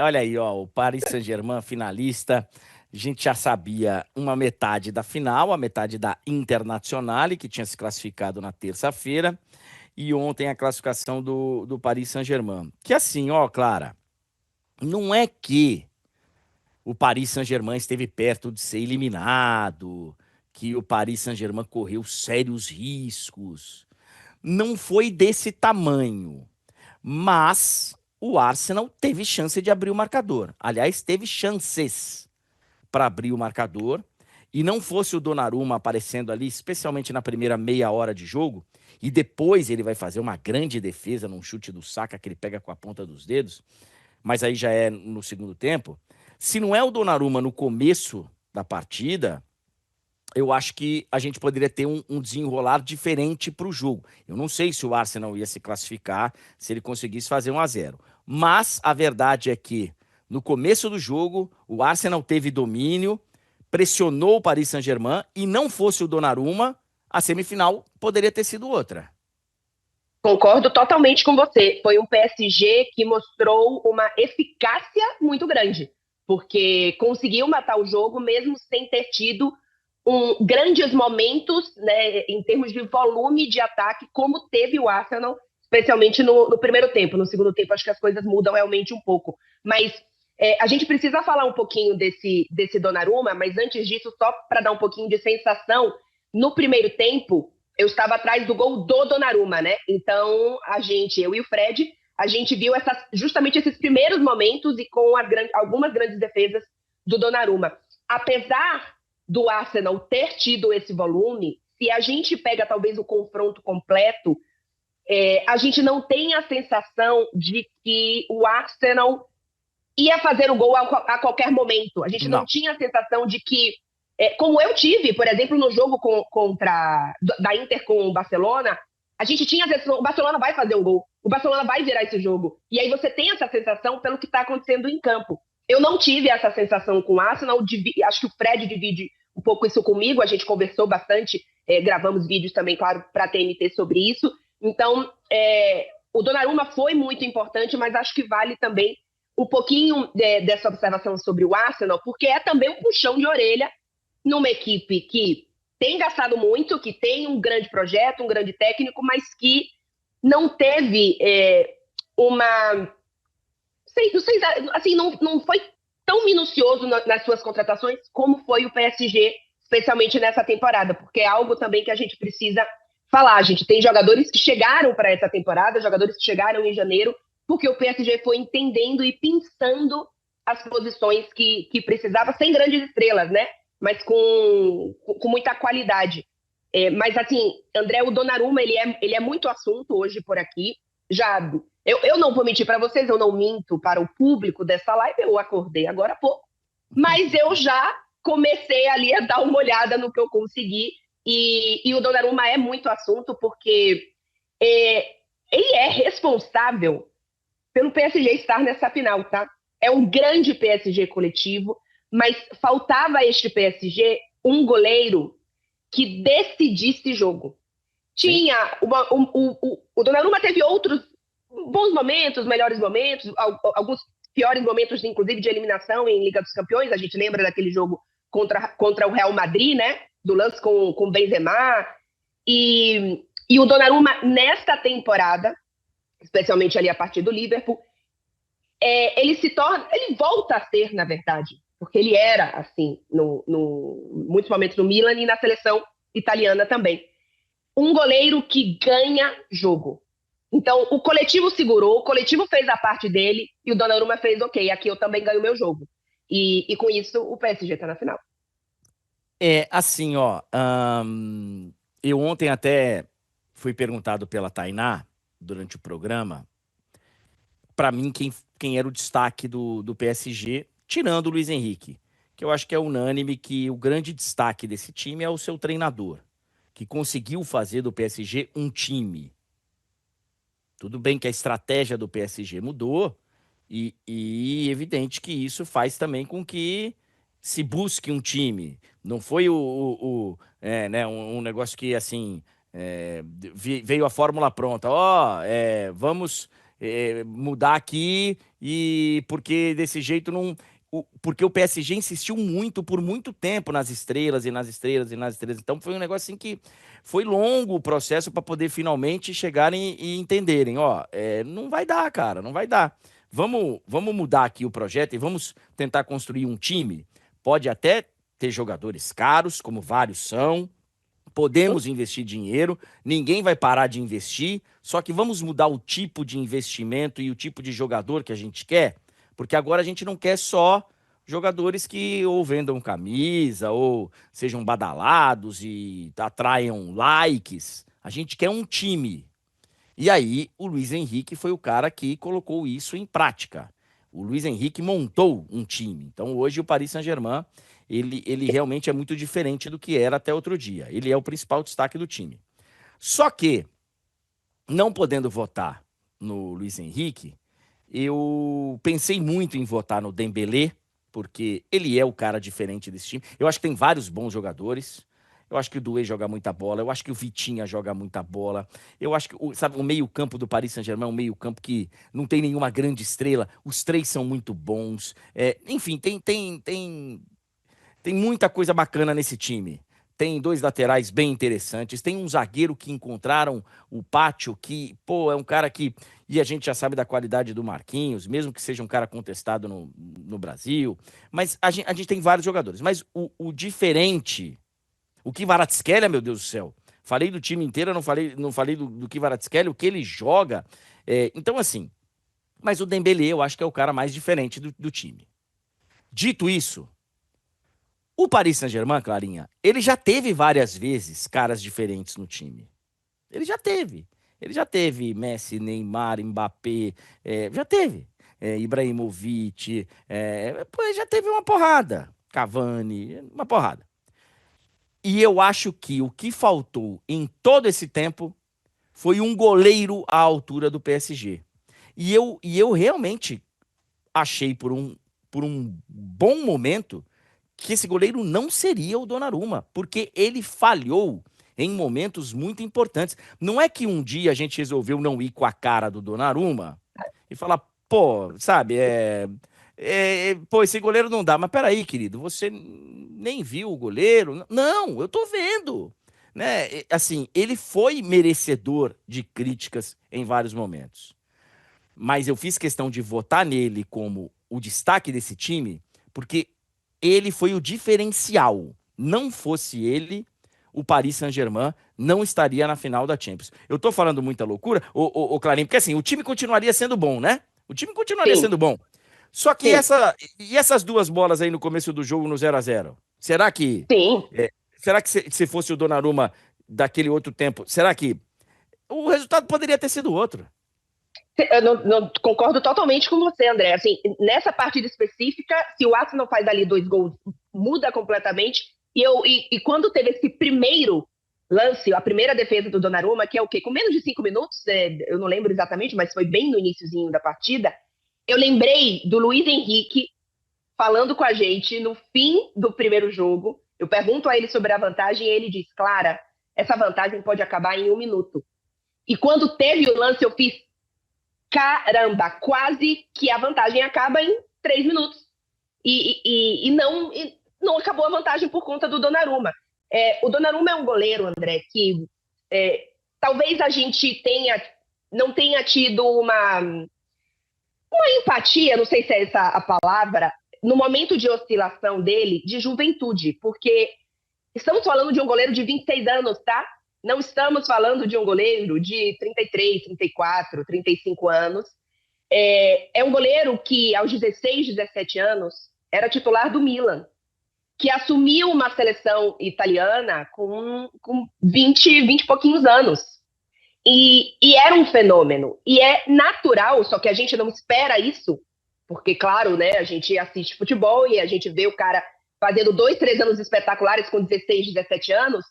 Olha aí, ó, o Paris Saint-Germain finalista. A gente já sabia uma metade da final, a metade da Internazionale, que tinha se classificado na terça-feira, e ontem a classificação do Paris Saint-Germain. Que assim, ó, Clara, não é que o Paris Saint-Germain esteve perto de ser eliminado, que o Paris Saint-Germain correu sérios riscos. Não foi desse tamanho. Mas o Arsenal teve chance de abrir o marcador. Aliás, teve chances para abrir o marcador. E não fosse o Donnarumma aparecendo ali, especialmente na primeira meia hora de jogo, e depois ele vai fazer uma grande defesa num chute do Saka que ele pega com a ponta dos dedos, mas aí já é no segundo tempo. Se não é o Donnarumma no começo da partida, eu acho que a gente poderia ter um desenrolar diferente para o jogo. Eu não sei se o Arsenal ia se classificar se ele conseguisse fazer 1-0. Mas a verdade é que no começo do jogo, o Arsenal teve domínio, pressionou o Paris Saint-Germain e não fosse o Donnarumma, a semifinal poderia ter sido outra. Concordo totalmente com você. Foi um PSG que mostrou uma eficácia muito grande, porque conseguiu matar o jogo mesmo sem ter tido grandes momentos, né, em termos de volume de ataque, como teve o Arsenal, especialmente no primeiro tempo. No segundo tempo, acho que as coisas mudam realmente um pouco. Mas a gente precisa falar um pouquinho desse Donnarumma, mas antes disso, só para dar um pouquinho de sensação, no primeiro tempo, eu estava atrás do gol do Donnarumma, né? Então, eu e o Fred, a gente viu justamente esses primeiros momentos e com algumas grandes defesas do Donnarumma. Apesar do Arsenal ter tido esse volume, se a gente pega talvez o confronto completo, a gente não tem a sensação de que o Arsenal ia fazer o gol a qualquer momento. A gente não Não, tinha a sensação de que, como eu tive, por exemplo, no jogo da Inter com o Barcelona, a gente tinha a sensação, o Barcelona vai fazer o gol, o Barcelona vai virar esse jogo. E aí você tem essa sensação pelo que está acontecendo em campo. Eu não tive essa sensação com o Arsenal, acho que o Fred divide um pouco isso comigo, a gente conversou bastante, gravamos vídeos também, claro, para a TNT sobre isso. Então, o Donnarumma foi muito importante, mas acho que vale também um pouquinho dessa observação sobre o Arsenal, porque é também um puxão de orelha numa equipe que tem gastado muito, que tem um grande projeto, um grande técnico, mas que não teve uma... Assim, não foi tão minucioso nas suas contratações como foi o PSG, especialmente nessa temporada, porque é algo também que a gente precisa falar. A gente tem jogadores que chegaram para essa temporada, jogadores que chegaram em janeiro, porque o PSG foi entendendo e pensando as posições que precisava, sem grandes estrelas, né? Mas com muita qualidade. Mas, assim, André, o Donnarumma, ele é muito assunto hoje por aqui. Eu não vou mentir para vocês, eu não minto para o público dessa live, eu acordei agora há pouco, mas eu já comecei ali a dar uma olhada no que eu consegui, e o Donnarumma é muito assunto, porque ele é responsável pelo PSG estar nessa final, tá? É um grande PSG coletivo, mas faltava a este PSG um goleiro que decidisse jogo. sim. O Donnarumma teve outros bons momentos, melhores momentos, alguns piores momentos, inclusive de eliminação em Liga dos Campeões. A gente lembra daquele jogo contra o Real Madrid, né? Do lance com o Benzema. E o Donnarumma, nesta temporada, especialmente ali a partir do Liverpool, ele volta a ser, na verdade, porque ele era assim, muitos momentos no Milan e na seleção italiana também, um goleiro que ganha jogo. Então, o coletivo segurou, o coletivo fez a parte dele e o Donnarumma fez, ok, aqui eu também ganho meu jogo. E com isso, o PSG tá na final. Assim, ó, eu ontem até fui perguntado pela Tainá, durante o programa, para mim, quem era o destaque do PSG, tirando o Luiz Henrique, que eu acho que é unânime que o grande destaque desse time é o seu treinador, que conseguiu fazer do PSG um time. Tudo bem que a estratégia do PSG mudou, e evidente que isso faz também com que se busque um time. Não foi né, um negócio que assim veio a fórmula pronta. Ó, vamos mudar aqui, e porque desse jeito não. Porque o PSG insistiu muito, por muito tempo, nas estrelas e nas estrelas e nas estrelas. Então foi um negócio assim que foi longo o processo para poder finalmente chegarem e entenderem, ó, não vai dar, cara, não vai dar. Vamos mudar aqui o projeto e vamos tentar construir um time. Pode até ter jogadores caros, como vários são. Podemos investir dinheiro, ninguém vai parar de investir, só que vamos mudar o tipo de investimento e o tipo de jogador que a gente quer, porque agora a gente não quer só jogadores que ou vendam camisa ou sejam badalados e atraiam likes. A gente quer um time. E aí o Luiz Henrique foi o cara que colocou isso em prática. O Luiz Henrique montou um time. Então hoje o Paris Saint-Germain, ele realmente é muito diferente do que era até outro dia. Ele é o principal destaque do time. Só que, não podendo votar no Luiz Henrique, eu pensei muito em votar no Dembélé, porque ele é o cara diferente desse time. Eu acho que tem vários bons jogadores. Eu acho que o Doué joga muita bola. Eu acho que o Vitinha joga muita bola. Eu acho que, sabe, o meio-campo do Paris Saint-Germain é um meio-campo que não tem nenhuma grande estrela. Os três são muito bons. Enfim, tem muita coisa bacana nesse time. Tem dois laterais bem interessantes. Tem um zagueiro que encontraram o Pátio, que, pô, é um cara que. E a gente já sabe da qualidade do Marquinhos, mesmo que seja um cara contestado no Brasil. Mas a gente tem vários jogadores. Mas o diferente. O Kvaratskhelia, meu Deus do céu. Falei do time inteiro, eu não falei do Kvaratskhelia, o que ele joga. Então, assim. Mas o Dembélé, eu acho que é o cara mais diferente do time. Dito isso. O Paris Saint-Germain, Clarinha, ele já teve várias vezes caras diferentes no time. Ele já teve. Ele já teve Messi, Neymar, Mbappé, já teve. Ibrahimovic, pô, já teve uma porrada. Cavani, uma porrada. E eu acho que o que faltou em todo esse tempo foi um goleiro à altura do PSG. E eu realmente achei por um bom momento que esse goleiro não seria o Donnarumma, porque ele falhou em momentos muito importantes. Não é que um dia a gente resolveu não ir com a cara do Donnarumma e falar, pô, sabe, pô, esse goleiro não dá. Mas peraí, querido, você nem viu o goleiro? Não, eu tô vendo. Né? Assim, ele foi merecedor de críticas em vários momentos. Mas eu fiz questão de votar nele como o destaque desse time, porque ele foi o diferencial. Não fosse ele, o Paris Saint-Germain não estaria na final da Champions. Eu tô falando muita loucura, ô Clarinho, porque assim, o time continuaria sendo bom, né? O time continuaria Sim, sendo bom. Só que sim, essas duas bolas aí no começo do jogo no 0-0, será que sim. será que se fosse o Donnarumma daquele outro tempo, será que o resultado poderia ter sido outro? Eu não concordo totalmente com você, André. Assim, nessa partida específica, se o Arsenal faz ali 2 gols, muda completamente. E quando teve esse primeiro lance, a primeira defesa do Donnarumma, que é o quê? Com menos de 5 minutos, eu não lembro exatamente, mas foi bem no iniciozinho da partida, eu lembrei do Luiz Henrique falando com a gente no fim do primeiro jogo. Eu pergunto a ele sobre a vantagem e ele diz, Clara, essa vantagem pode acabar em 1 minuto. E quando teve o lance, eu fiz, caramba, quase que a vantagem acaba em 3 minutos. E não acabou a vantagem por conta do Donnarumma. O Donnarumma é um goleiro, André, que talvez a gente não tenha tido uma empatia, não sei se é essa a palavra, no momento de oscilação dele, de juventude, porque estamos falando de um goleiro de 26 anos, tá? Não estamos falando de um goleiro de 33, 34, 35 anos. É um goleiro que, aos 16, 17 anos, era titular do Milan, que assumiu uma seleção italiana com 20 e pouquinhos anos. E era um fenômeno. E é natural, só que a gente não espera isso, porque, claro, né, a gente assiste futebol e a gente vê o cara fazendo 2, 3 anos espetaculares com 16, 17 anos,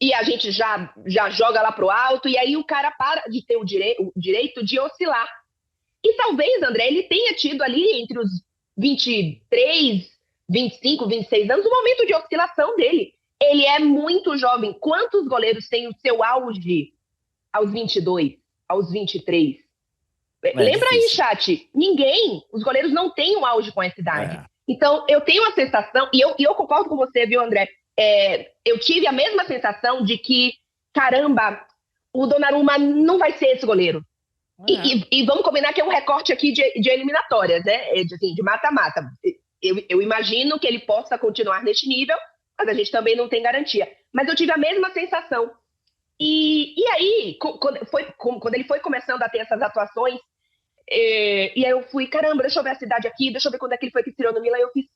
e a gente já joga lá pro alto, e aí o cara para de ter o direito de oscilar. E talvez, André, ele tenha tido ali entre os 23, 25, 26 anos, o momento de oscilação dele. Ele é muito jovem. Quantos goleiros têm o seu auge aos 22, aos 23? É Lembra aí, difícil. chat, os goleiros não têm um auge com essa idade. É, Então, eu tenho a sensação, e eu concordo com você, viu, André? Eu tive a mesma sensação de que, caramba, o Donnarumma não vai ser esse goleiro. é. E vamos combinar que é um recorte aqui de eliminatórias, né? De mata-mata. Eu imagino que ele possa continuar neste nível, mas a gente também não tem garantia. Mas eu tive a mesma sensação. E aí, quando ele foi começando a ter essas atuações, e aí eu fui, caramba, deixa eu ver a cidade aqui, deixa eu ver quando é que ele foi que tirou no Milan. Eu fiz,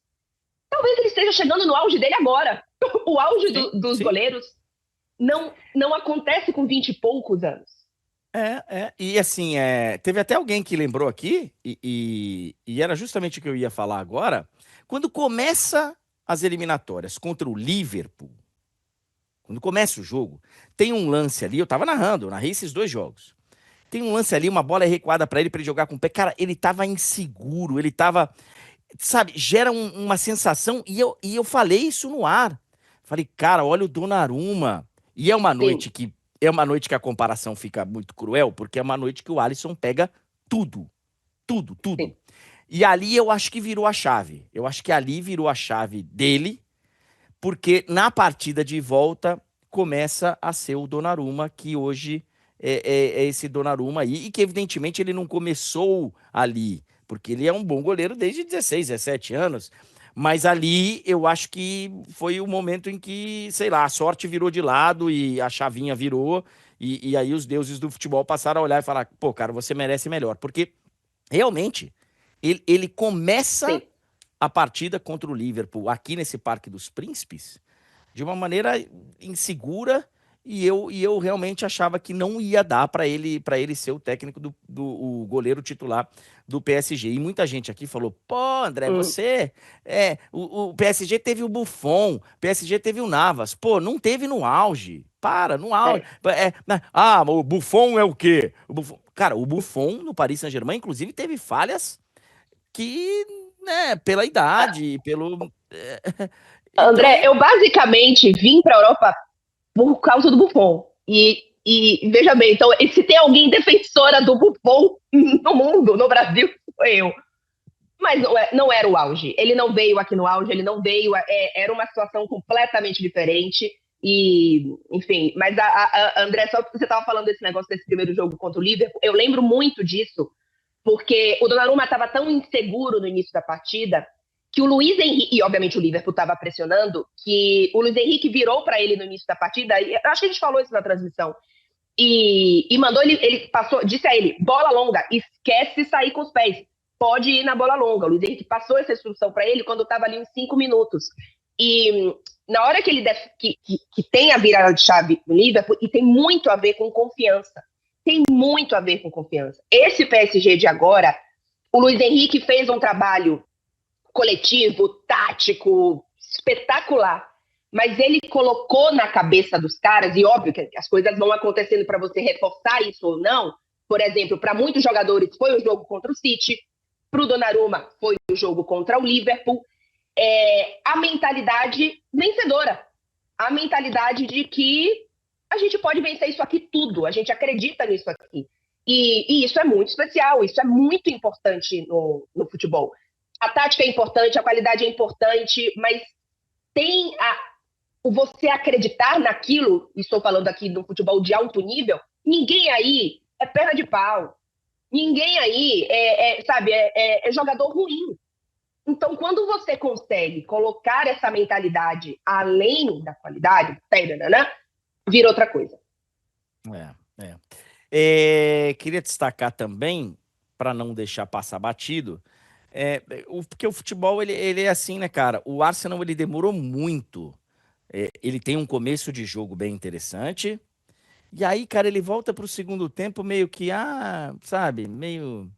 talvez ele esteja chegando no auge dele agora. O auge Sim, dos sim. goleiros não acontece com 20 e poucos anos. E assim, teve até alguém que lembrou aqui, e era justamente o que eu ia falar agora, quando começa as eliminatórias contra o Liverpool, quando começa o jogo, tem um lance ali, eu tava narrando, eu narrei esses dois jogos. Tem um lance ali, uma bola é recuada pra ele jogar com o pé. Cara, ele tava inseguro, ele tava, sabe, gera uma sensação, e eu falei isso no ar. Falei, cara, olha o Donnarumma. E Sim, é uma noite que a comparação fica muito cruel, porque é uma noite que o Alisson pega tudo, tudo, tudo. sim. E ali eu acho que virou a chave. Eu acho que ali virou a chave dele, porque na partida de volta começa a ser o Donnarumma, que hoje é esse Donnarumma aí, e que evidentemente ele não começou ali, porque ele é um bom goleiro desde 16, 17 anos, mas ali eu acho que foi o momento em que, sei lá, a sorte virou de lado e a chavinha virou, e aí os deuses do futebol passaram a olhar e falar, pô, cara, você merece melhor, porque realmente ele começa Sim. a partida contra o Liverpool aqui nesse Parque dos Príncipes de uma maneira insegura, e eu realmente achava que não ia dar para ele ser o técnico o goleiro titular do PSG. E muita gente aqui falou: pô, André, Hum. o PSG teve o Buffon, o PSG teve o Navas, pô, não teve no auge. Para, no auge. É. O Buffon é o quê? Cara, o Buffon no Paris Saint-Germain, inclusive, teve falhas que, né, pela idade, pelo. André, Então, eu basicamente vim para a Europa por causa do Buffon. E veja bem, então, se tem alguém defensora do Buffon no mundo, no Brasil, sou eu. Mas não era o auge. Ele não veio aqui no auge, ele não veio. Era uma situação completamente diferente. E, enfim, mas André, só que você estava falando desse negócio desse primeiro jogo contra o Liverpool, eu lembro muito disso, porque o Donnarumma estava tão inseguro no início da partida que o Luiz Henrique, e obviamente o Liverpool estava pressionando, que o Luiz Henrique virou para ele no início da partida, e acho que a gente falou isso na transmissão, e mandou ele passou, disse a ele, bola longa, esquece sair com os pés, pode ir na bola longa. O Luiz Henrique passou essa instrução para ele quando estava ali uns 5 minutos. E na hora que ele que tem a virada de chave no Liverpool, e tem muito a ver com confiança. Tem muito a ver com confiança. Esse PSG de agora, o Luiz Henrique fez um trabalho coletivo, tático, espetacular. Mas ele colocou na cabeça dos caras, e óbvio que as coisas vão acontecendo para você reforçar isso ou não. Por exemplo, para muitos jogadores foi o jogo contra o City, para o Donnarumma foi o jogo contra o Liverpool. A mentalidade vencedora. A mentalidade de que a gente pode vencer isso aqui tudo, a gente acredita nisso aqui. E isso é muito especial, isso é muito importante no futebol. A tática é importante, a qualidade é importante, mas tem o você acreditar naquilo, estou falando aqui do futebol de alto nível, ninguém aí é perna de pau. Ninguém aí sabe, é jogador ruim. Então, quando você consegue colocar essa mentalidade além da qualidade, vira outra coisa. é, queria destacar também, para não deixar passar batido, porque o futebol ele é assim, né, cara? O Arsenal ele demorou muito. Ele tem um começo de jogo bem interessante. E aí, cara, ele volta pro segundo tempo meio que, sabe, meio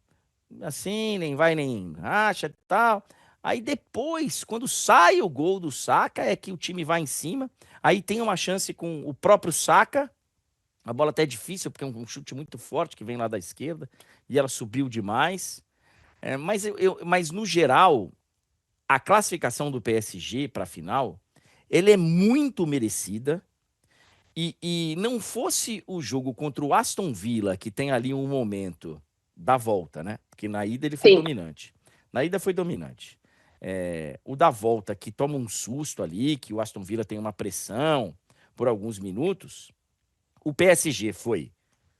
assim, nem vai nem racha e tal. Aí depois, quando sai o gol do Saka, é que o time vai em cima. Aí tem uma chance com o próprio Saka. A bola até é difícil, porque é um chute muito forte que vem lá da esquerda. E ela subiu demais. Mas no geral, a classificação do PSG para a final, ele é muito merecida. E não fosse o jogo contra o Aston Villa, que tem ali um momento, da volta, né? Porque na ida ele foi Sim. dominante. Na ida foi dominante. O da volta, que toma um susto ali, que o Aston Villa tem uma pressão por alguns minutos, o PSG foi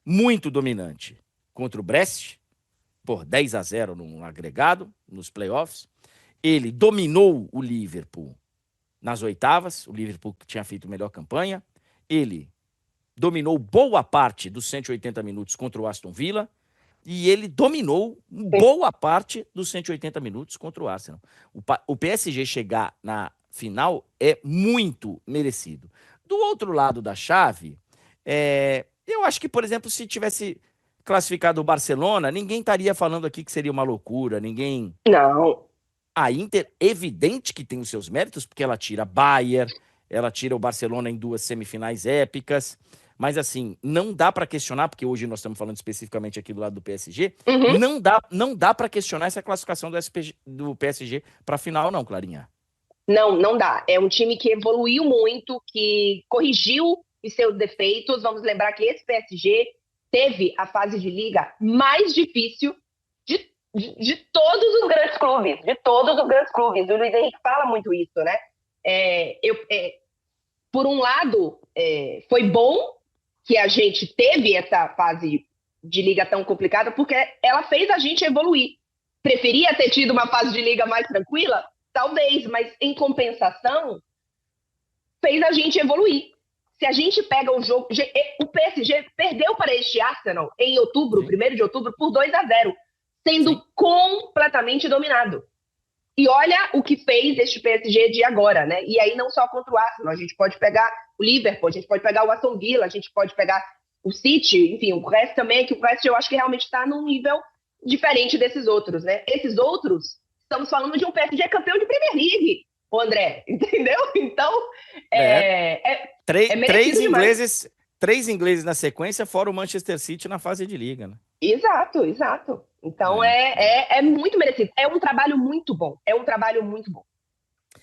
muito dominante contra o Brest, por 10-0 no agregado, nos playoffs. Ele dominou o Liverpool nas oitavas, o Liverpool que tinha feito melhor campanha. Ele dominou boa parte dos 180 minutos contra o Aston Villa. E ele dominou boa parte dos 180 minutos contra o Arsenal. O PSG chegar na final é muito merecido. Do outro lado da chave, eu acho que, por exemplo, se tivesse classificado o Barcelona, ninguém estaria falando aqui que seria uma loucura, ninguém... Não. A Inter, evidente que tem os seus méritos, porque ela tira Bayern, ela tira o Barcelona em 2 semifinais épicas, mas assim, não dá para questionar, porque hoje nós estamos falando especificamente aqui do lado do PSG, Uhum. não dá para questionar essa classificação do PSG para a final não, Clarinha. Não, não dá. É um time que evoluiu muito, que corrigiu os seus defeitos. Vamos lembrar que esse PSG teve a fase de liga mais difícil de todos os grandes clubes. De todos os grandes clubes. O Luiz Henrique fala muito isso, né? Por um lado, foi bom que a gente teve essa fase de liga tão complicada, porque ela fez a gente evoluir. Preferia ter tido uma fase de liga mais tranquila? Talvez, mas em compensação, fez a gente evoluir. Se a gente pega o jogo... O PSG perdeu para este Arsenal em outubro, 1º de outubro, por 2-0, sendo completamente dominado. E olha o que fez este PSG de agora, né? E aí não só contra o Arsenal, a gente pode pegar o Liverpool, a gente pode pegar o Aston Villa, a gente pode pegar o City, enfim, o resto também, que o resto eu acho que realmente está num nível diferente desses outros, né? Esses outros, estamos falando de um PSG campeão de Premier League, o André, entendeu? Então, três ingleses na sequência, fora o Manchester City na fase de liga, né? Exato. Então é muito merecido. É um trabalho muito bom. É um trabalho muito bom.